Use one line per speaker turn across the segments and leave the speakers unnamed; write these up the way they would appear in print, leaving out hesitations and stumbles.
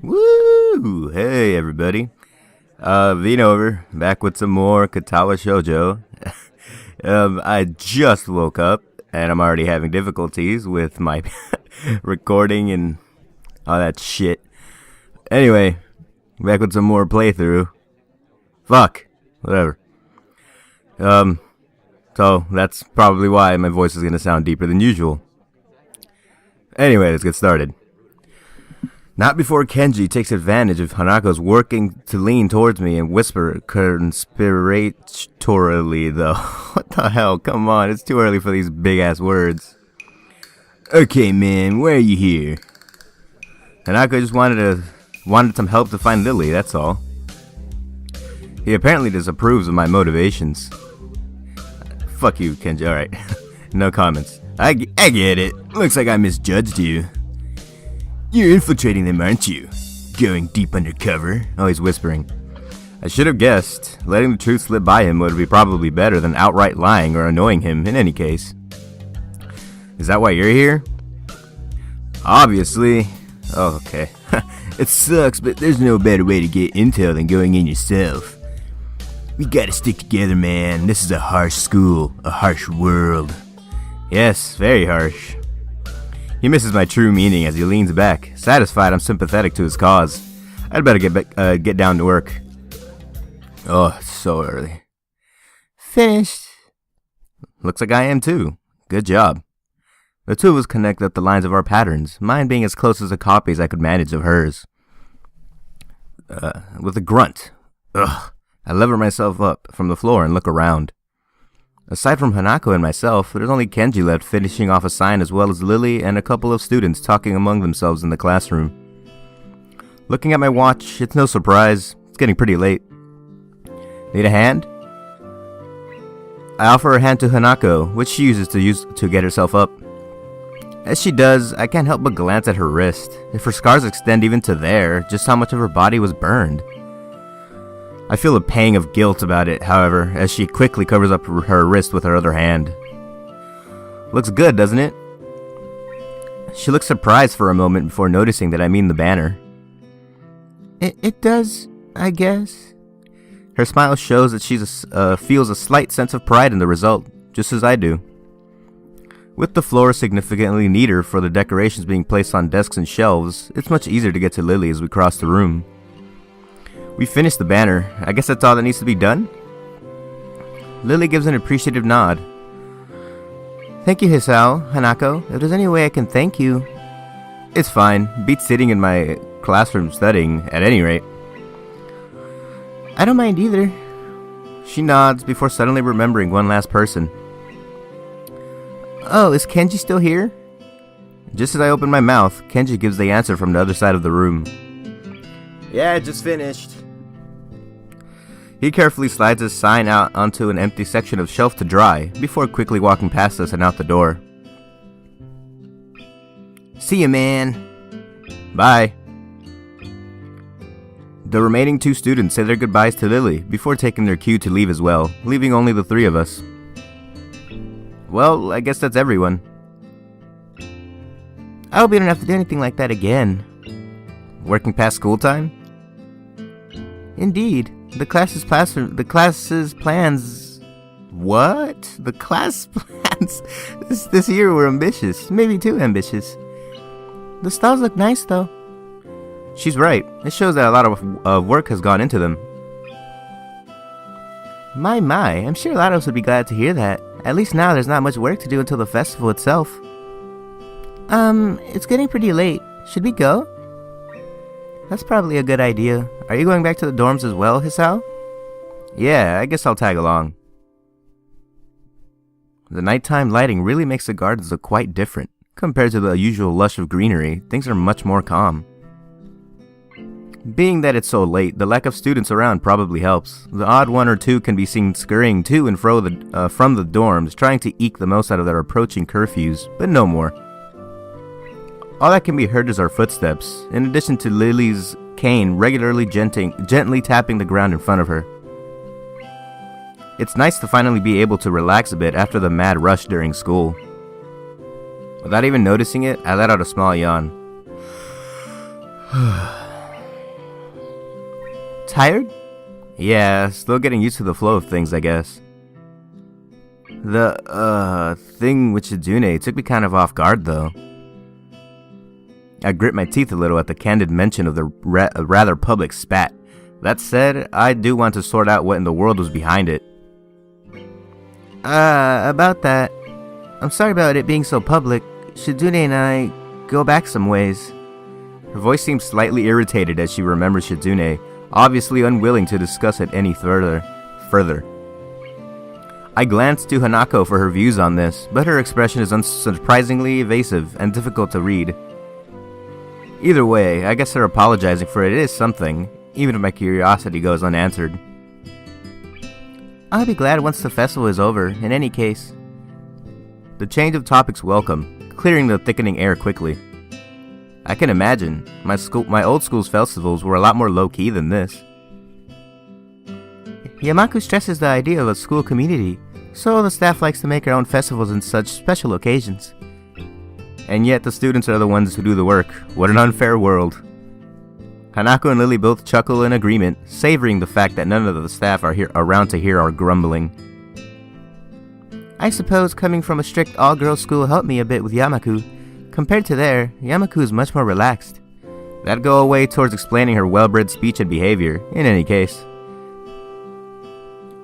Woo! Hey, everybody. Vino over, back with some more Katawa Shoujo. I just woke up, and I'm already having difficulties with my recording and all that shit. Anyway, back with some more playthrough. Fuck. Whatever. So that's probably why my voice is gonna sound deeper than usual. Anyway, let's get started. Not before Kenji takes advantage of Hanako's working to lean towards me and whisper conspiratorially, though. What the hell? Come on, it's too early for these big-ass words. Okay, man, why are you here? Hanako just wanted some help to find Lily, that's all. He apparently disapproves of my motivations. Fuck you, Kenji, alright. No comments. I get it. Looks like I misjudged you. You're infiltrating them, aren't you? Going deep undercover. Oh, he's whispering. I should have guessed. Letting the truth slip by him would be probably better than outright lying or annoying him in any case. Is that why you're here? Obviously. Oh, okay. It sucks, but there's no better way to get intel than going in yourself. We gotta stick together, man. This is a harsh school, a harsh world. Yes, very harsh. He misses my true meaning as he leans back, satisfied I'm sympathetic to his cause. I'd better get down to work. Oh, it's so early. Finished. Looks like I am too. Good job. The two of us connect up the lines of our patterns, mine being as close as a copy as I could manage of hers. With a grunt. Ugh. I lever myself up from the floor and look around. Aside from Hanako and myself, there's only Kenji left finishing off a sign as well as Lily and a couple of students talking among themselves in the classroom. Looking at my watch, it's no surprise. It's getting pretty late. Need a hand? I offer a hand to Hanako, which she uses to get herself up. As she does, I can't help but glance at her wrist. If her scars extend even to there, just how much of her body was burned. I feel a pang of guilt about it, however, as she quickly covers up her wrist with her other hand. Looks good, doesn't it? She looks surprised for a moment before noticing that I mean the banner. It does, I guess. Her smile shows that she feels a slight sense of pride in the result, just as I do. With the floor significantly neater for the decorations being placed on desks and shelves, it's much easier to get to Lily as we cross the room. We finished the banner. I guess that's all that needs to be done? Lily gives an appreciative nod. Thank you, Hisao, Hanako. If there's any way I can thank you... It's fine. Beats sitting in my classroom studying, at any rate. I don't mind either. She nods before suddenly remembering one last person. Oh, is Kenji still here? Just as I open my mouth, Kenji gives the answer from the other side of the room. Yeah, just finished. He carefully slides his sign out onto an empty section of shelf to dry, before quickly walking past us and out the door. See ya, man. Bye. The remaining two students say their goodbyes to Lily, before taking their cue to leave as well, leaving only the three of us. Well, I guess that's everyone. I hope you don't have to do anything like that again. Working past school time? Indeed. The class's plans... What? The class plans this year were ambitious. Maybe too ambitious. The stalls look nice, though. She's right. It shows that a lot of work has gone into them. My, I'm sure a lot of us would be glad to hear that. At least now there's not much work to do until the festival itself. It's getting pretty late. Should we go? That's probably a good idea. Are you going back to the dorms as well, Hisao? Yeah, I guess I'll tag along. The nighttime lighting really makes the gardens look quite different. Compared to the usual lush of greenery, things are much more calm. Being that it's so late, the lack of students around probably helps. The odd one or two can be seen scurrying to and fro from the dorms, trying to eke the most out of their approaching curfews, but no more. All that can be heard is our footsteps, in addition to Lily's cane regularly gently tapping the ground in front of her. It's nice to finally be able to relax a bit after the mad rush during school. Without even noticing it, I let out a small yawn. Tired? Yeah, still getting used to the flow of things, I guess. The, thing with Shidune took me kind of off guard, though. I grit my teeth a little at the candid mention of the rather public spat. That said, I do want to sort out what in the world was behind it. About that. I'm sorry about it being so public. Shidune and I go back some ways. Her voice seemed slightly irritated as she remembered Shidune, obviously unwilling to discuss it any further. I glanced to Hanako for her views on this, but her expression is unsurprisingly evasive and difficult to read. Either way, I guess her apologizing for it is something, even if my curiosity goes unanswered. I'll be glad once the festival is over, in any case. The change of topic's welcome, clearing the thickening air quickly. I can imagine. My old school's festivals were a lot more low-key than this. Yamaku stresses the idea of a school community, so the staff likes to make our own festivals in such special occasions. And yet the students are the ones who do the work. What an unfair world. Hanako and Lily both chuckle in agreement, savoring the fact that none of the staff are around to hear our grumbling. I suppose coming from a strict all-girls school helped me a bit with Yamaku. Compared to there, Yamaku is much more relaxed. That'd go away towards explaining her well-bred speech and behavior, in any case.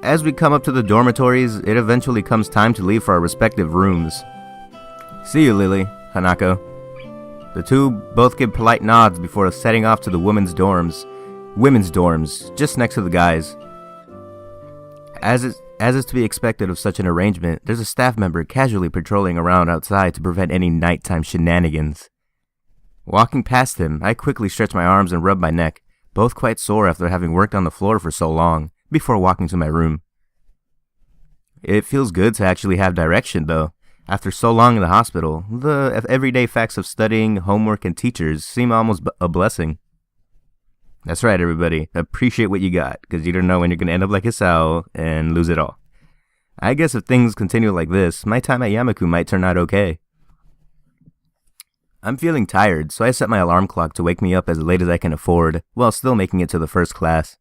As we come up to the dormitories, it eventually comes time to leave for our respective rooms. See you, Lily, Hanako. The two both give polite nods before setting off to the women's dorms, just next to the guys. As is to be expected of such an arrangement, there's a staff member casually patrolling around outside to prevent any nighttime shenanigans. Walking past him, I quickly stretch my arms and rub my neck, both quite sore after having worked on the floor for so long, before walking to my room. It feels good to actually have direction, though. After so long in the hospital, the everyday facts of studying, homework, and teachers seem almost a blessing. That's right, everybody. Appreciate what you got, because you don't know when you're going to end up like Hisao and lose it all. I guess if things continue like this, my time at Yamaku might turn out okay. I'm feeling tired, so I set my alarm clock to wake me up as late as I can afford, while still making it to the first class.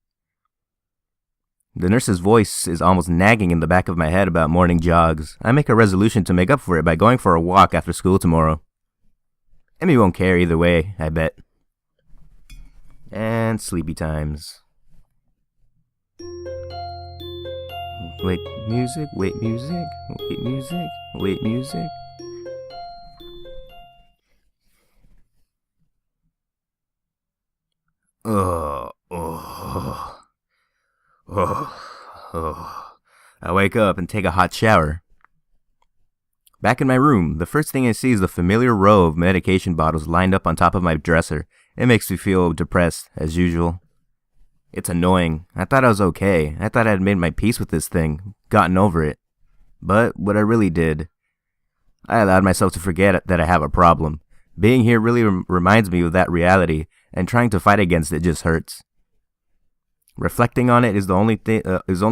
The nurse's voice is almost nagging in the back of my head about morning jogs. I make a resolution to make up for it by going for a walk after school tomorrow. Emmy won't care either way, I bet. And sleepy times. Wait music, wait music, wait music, wait music. I wake up and take a hot shower. Back in my room, the first thing I see is the familiar row of medication bottles lined up on top of my dresser. It makes me feel depressed, as usual. It's annoying. I thought I was okay. I thought I had made my peace with this thing, gotten over it. But what I really did, I allowed myself to forget that I have a problem. Being here really reminds me of that reality, and trying to fight against it just hurts. Reflecting on it is only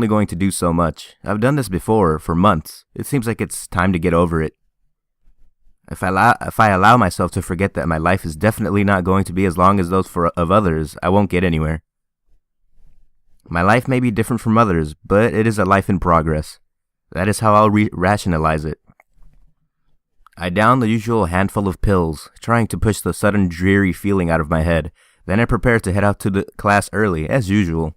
going to do so much. I've done this before, for months. It seems like it's time to get over it. If I allow myself to forget that my life is definitely not going to be as long as those of others, I won't get anywhere. My life may be different from others, but it is a life in progress. That is how I'll rationalize it. I down the usual handful of pills, trying to push the sudden dreary feeling out of my head. Then I prepare to head out to the class early, as usual.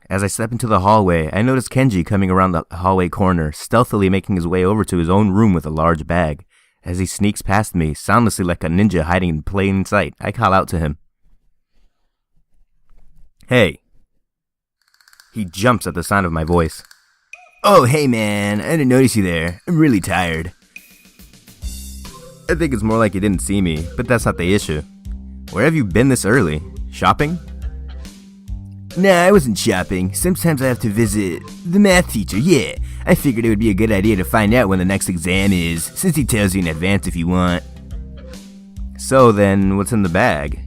As I step into the hallway, I notice Kenji coming around the hallway corner, stealthily making his way over to his own room with a large bag. As he sneaks past me, soundlessly like a ninja hiding in plain sight, I call out to him. Hey. He jumps at the sound of my voice. Oh, hey man, I didn't notice you there. I'm really tired. I think it's more like you didn't see me, but that's not the issue. Where have you been this early? Shopping? Nah, I wasn't shopping. Sometimes I have to visit the math teacher, yeah. I figured it would be a good idea to find out when the next exam is, since he tells you in advance if you want. So then, what's in the bag?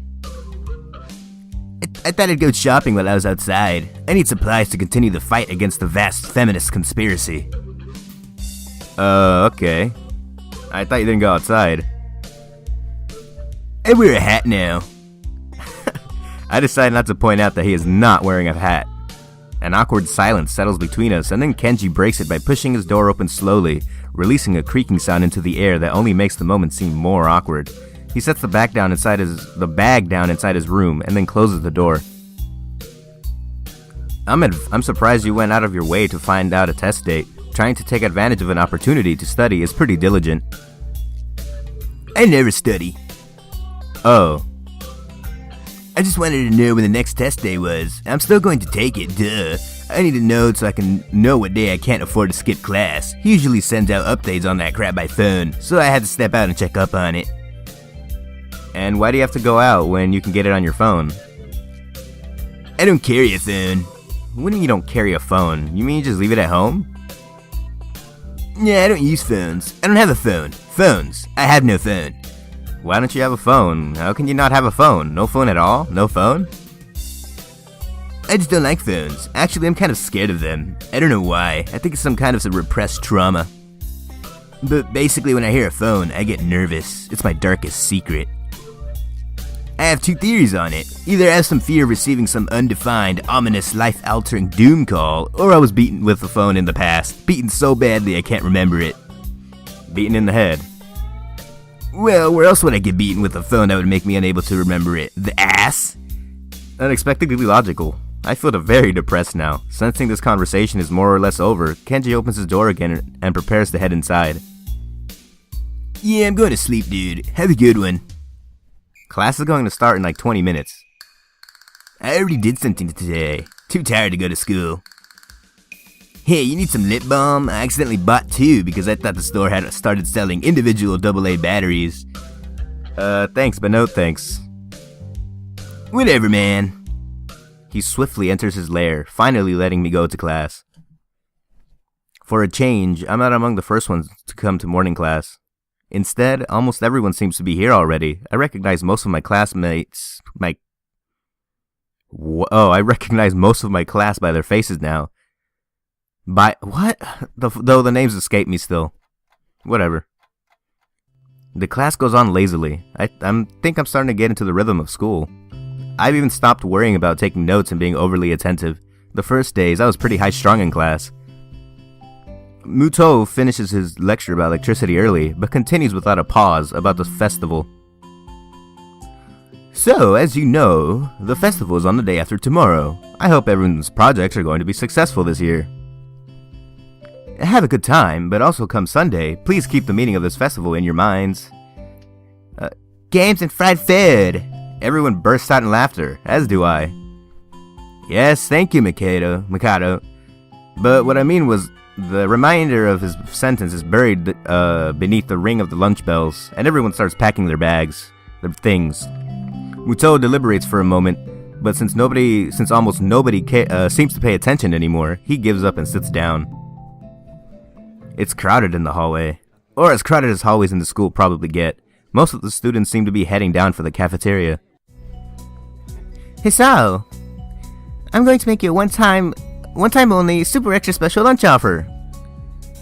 I thought I'd go shopping while I was outside. I need supplies to continue the fight against the vast feminist conspiracy. Okay. I thought you didn't go outside. I wear a hat now. I decide not to point out that he is not wearing a hat. An awkward silence settles between us, and then Kenji breaks it by pushing his door open slowly, releasing a creaking sound into the air that only makes the moment seem more awkward. He sets the bag down inside his room, and then closes the door. I'm surprised you went out of your way to find out a test date. Trying to take advantage of an opportunity to study is pretty diligent.
I never study.
Oh.
I just wanted to know when the next test day was. I'm still going to take it, duh. I need to know so I can know what day I can't afford to skip class. He usually sends out updates on that crap by phone, so I had to step out and check up on it.
And why do you have to go out when you can get it on your phone?
I don't carry a phone.
What do you mean you don't carry a phone? You mean you just leave it at home?
Yeah, I don't use phones. I don't have a phone. Phones. I have no phone.
Why don't you have a phone? How can you not have a phone? No phone at all? No phone?
I just don't like phones. Actually, I'm kind of scared of them. I don't know why. I think it's some kind of repressed trauma. But basically, when I hear a phone, I get nervous. It's my darkest secret. I have two theories on it. Either I have some fear of receiving some undefined, ominous, life-altering doom call, or I was beaten with a phone in the past. Beaten so badly I can't remember it.
Beaten in the head.
Well, where else would I get beaten with a phone that would make me unable to remember it? The ass?
Unexpectedly logical. I feel very depressed now. Sensing this conversation is more or less over, Kenji opens his door again and prepares to head inside.
Yeah, I'm going to sleep, dude. Have a good one.
Class is going to start in like 20 minutes.
I already did something today. Too tired to go to school. Hey, you need some lip balm? I accidentally bought two because I thought the store had started selling individual AA batteries.
Thanks, but no thanks.
Whatever, man.
He swiftly enters his lair, finally letting me go to class. For a change, I'm not among the first ones to come to morning class. Instead, almost everyone seems to be here already. I recognize most of my classmates. I recognize most of my class by their faces now. By what? Though the names escape me still. Whatever. The class goes on lazily. I think I'm starting to get into the rhythm of school. I've even stopped worrying about taking notes and being overly attentive. The first days, I was pretty high-strung in class. Muto finishes his lecture about electricity early, but continues without a pause about the festival.
So, as you know, the festival is on the day after tomorrow. I hope everyone's projects are going to be successful this year. Have a good time, but also come Sunday, please keep the meaning of this festival in your minds. Games and fried food!
Everyone bursts out in laughter, as do I.
Yes, thank you, Mikado.
But what I mean was, the remainder of his sentence is buried beneath the ring of the lunch bells, and everyone starts packing their bags, their things. Muto deliberates for a moment, but since almost nobody seems to pay attention anymore, he gives up and sits down. It's crowded in the hallway, or as crowded as hallways in the school probably get. Most of the students seem to be heading down for the cafeteria.
Hisao, I'm going to make you a one-time only, super extra special lunch offer.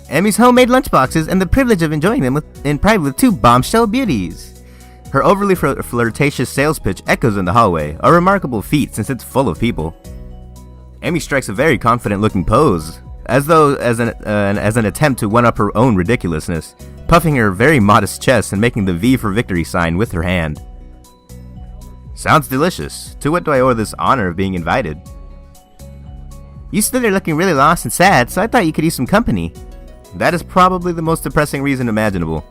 Emmy's homemade lunchboxes and the privilege of enjoying them in private with two bombshell beauties.
Her overly flirtatious sales pitch echoes in the hallway, a remarkable feat since it's full of people. Emmy strikes a very confident-looking pose, as an attempt to one-up her own ridiculousness, puffing her very modest chest and making the V for victory sign with her hand. Sounds delicious. To what do I owe this honor of being invited?
You stood there looking really lost and sad, so I thought you could use some company.
That is probably the most depressing reason imaginable.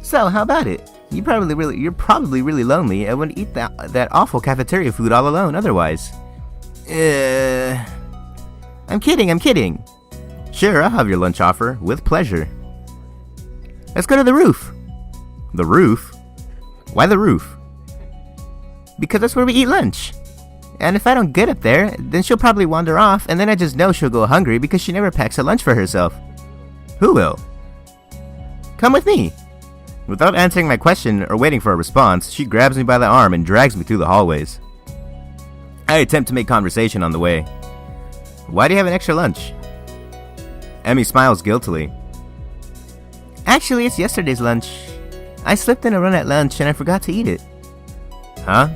So, how about it? You're probably really lonely and would eat that awful cafeteria food all alone otherwise. I'm kidding.
Sure, I'll have your lunch offer, with pleasure.
Let's go to the roof.
The roof? Why the roof?
Because that's where we eat lunch. And if I don't get up there, then she'll probably wander off, and then I just know she'll go hungry because she never packs a lunch for herself.
Who will?
Come with me.
Without answering my question or waiting for a response, she grabs me by the arm and drags me through the hallways. I attempt to make conversation on the way. Why do you have an extra lunch? Emmy smiles guiltily.
Actually, it's yesterday's lunch. I slipped in a run at lunch and I forgot to eat it.
Huh?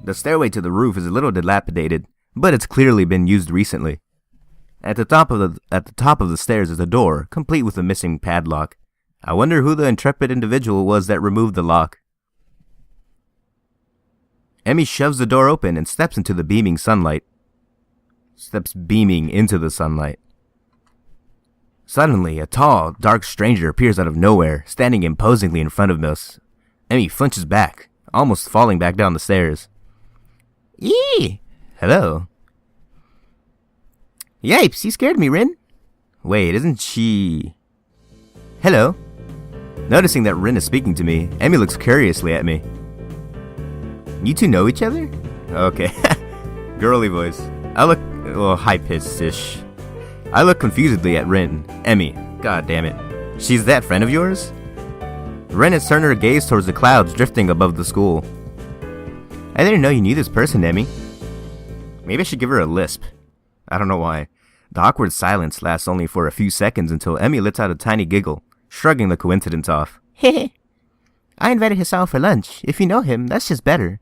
The stairway to the roof is a little dilapidated, but it's clearly been used recently. At the top of the stairs is a door, complete with a missing padlock. I wonder who the intrepid individual was that removed the lock. Emmy shoves the door open and steps into the beaming sunlight. Suddenly, a tall, dark stranger appears out of nowhere, standing imposingly in front of us. Emmy flinches back, almost falling back down the stairs.
Yee!
Hello.
Yipes, you scared me, Rin.
Wait, isn't she...
Hello.
Noticing that Rin is speaking to me, Emmy looks curiously at me.
You two know each other?
Okay. Girly voice. I look, high-pitched-ish. I look confusedly at Rin. Emmy. God damn it. She's that friend of yours? Rin has turned her gaze towards the clouds drifting above the school.
I didn't know you knew this person, Emmy.
Maybe I should give her a lisp. I don't know why. The awkward silence lasts only for a few seconds until Emmy lets out a tiny giggle, shrugging the coincidence off.
Heh. I invited Hisao for lunch. If you know him, that's just better.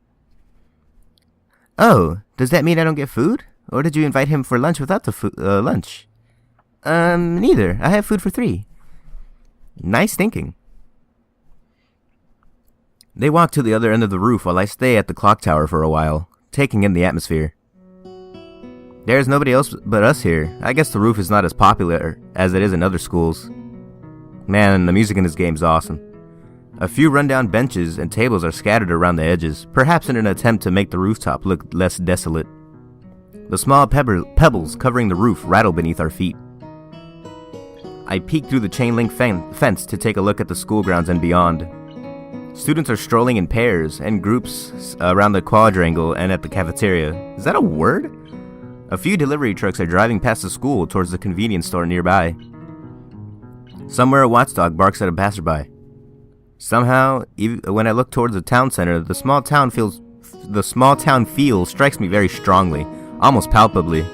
Oh, does that mean I don't get food? Or did you invite him for lunch without the lunch? Neither. I have food for 3.
Nice thinking. They walk to the other end of the roof while I stay at the clock tower for a while, taking in the atmosphere. There's nobody else but us here. I guess the roof is not as popular as it is in other schools. Man, the music in this game is awesome. A few rundown benches and tables are scattered around the edges, perhaps in an attempt to make the rooftop look less desolate. The small pebbles covering the roof rattle beneath our feet. I peek through the chain-link fence to take a look at the school grounds and beyond. Students are strolling in pairs and groups around the quadrangle and at the cafeteria. Is that a word? A few delivery trucks are driving past the school towards the convenience store nearby. Somewhere a watchdog barks at a passerby. Somehow, even when I look towards the town center, the small town feel strikes me very strongly, almost palpably.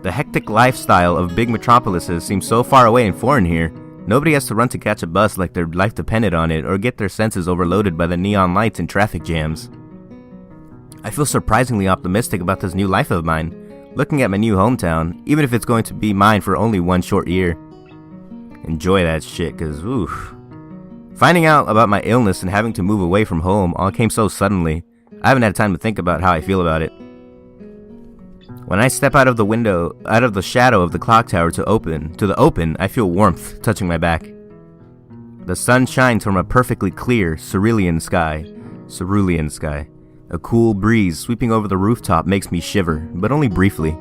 The hectic lifestyle of big metropolises seems so far away and foreign here. Nobody has to run to catch a bus like their life depended on it, or get their senses overloaded by the neon lights and traffic jams. I feel surprisingly optimistic about this new life of mine, looking at my new hometown, even if it's going to be mine for only one short year. Enjoy that shit, cause oof. Finding out about my illness and having to move away from home all came so suddenly, I haven't had time to think about how I feel about it. When I step out of the shadow of the clock tower to the open, I feel warmth touching my back. The sun shines from a perfectly clear, cerulean sky. A cool breeze sweeping over the rooftop makes me shiver, but only briefly.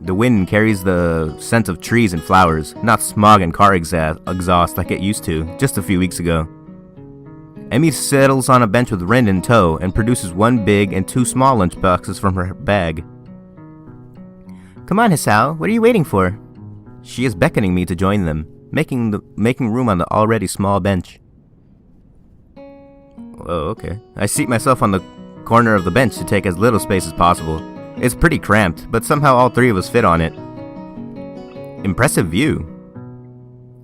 The wind carries the scent of trees and flowers, not smog and car exhaust like it used to, just a few weeks ago. Emmy settles on a bench with Rin in tow and produces 1 big and 2 small lunchboxes from her bag.
Come on, Hisao, what are you waiting for?
She is beckoning me to join them, making room on the already small bench. Oh, okay. I seat myself on the corner of the bench to take as little space as possible. It's pretty cramped, but somehow all 3 of us fit on it. Impressive view.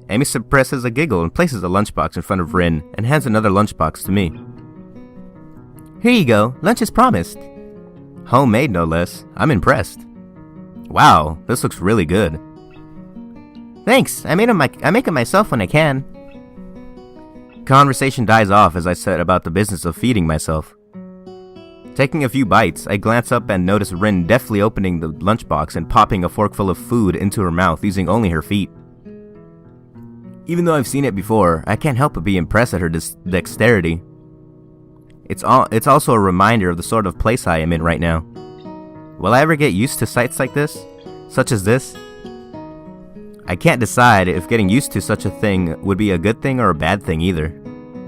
Amy suppresses a giggle and places a lunchbox in front of Rin and hands another lunchbox to me.
Here you go, lunch is promised.
Homemade, no less. I'm impressed. Wow, this looks really good.
Thanks, I make it myself when I can.
Conversation dies off as I set about the business of feeding myself. Taking a few bites, I glance up and notice Rin deftly opening the lunchbox and popping a forkful of food into her mouth using only her feet. Even though I've seen it before, I can't help but be impressed at her dexterity. It's also a reminder of the sort of place I am in right now. Will I ever get used to sights like this? Such as this? I can't decide if getting used to such a thing would be a good thing or a bad thing either.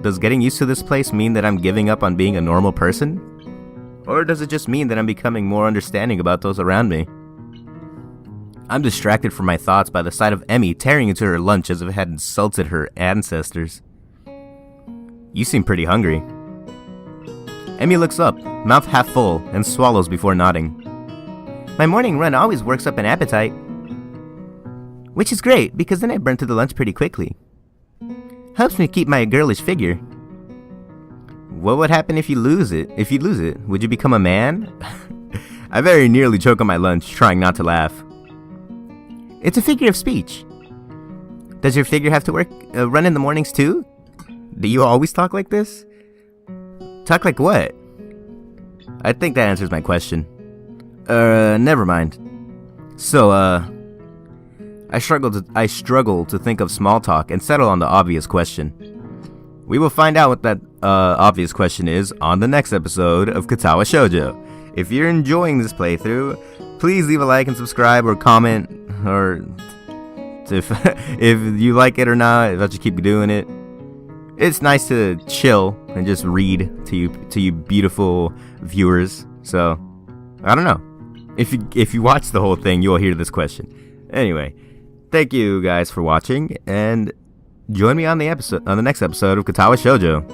Does getting used to this place mean that I'm giving up on being a normal person? Or does it just mean that I'm becoming more understanding about those around me? I'm distracted from my thoughts by the sight of Emmy tearing into her lunch as if it had insulted her ancestors. You seem pretty hungry. Emmy looks up, mouth half full, and swallows before nodding.
My morning run always works up an appetite. Which is great, because then I burn through the lunch pretty quickly. Helps me keep my girlish figure.
What would happen if you lose it? Would you become a man? I very nearly choke on my lunch, trying not to laugh.
It's a figure of speech. Does your figure have to run in the mornings too?
Do you always talk like this?
Talk like what?
I think that answers my question. Never mind. So, I struggle to think of small talk and settle on the obvious question. We will find out what that obvious question is on the next episode of Katawa Shoujo. If you're enjoying this playthrough, please leave a like and subscribe or comment, or if you like it or not, if I should keep doing it. It's nice to chill and just read to you beautiful viewers. So, I don't know. If you watch the whole thing, you'll hear this question. Anyway, thank you guys for watching, and join me on the next episode of Katawa Shoujo.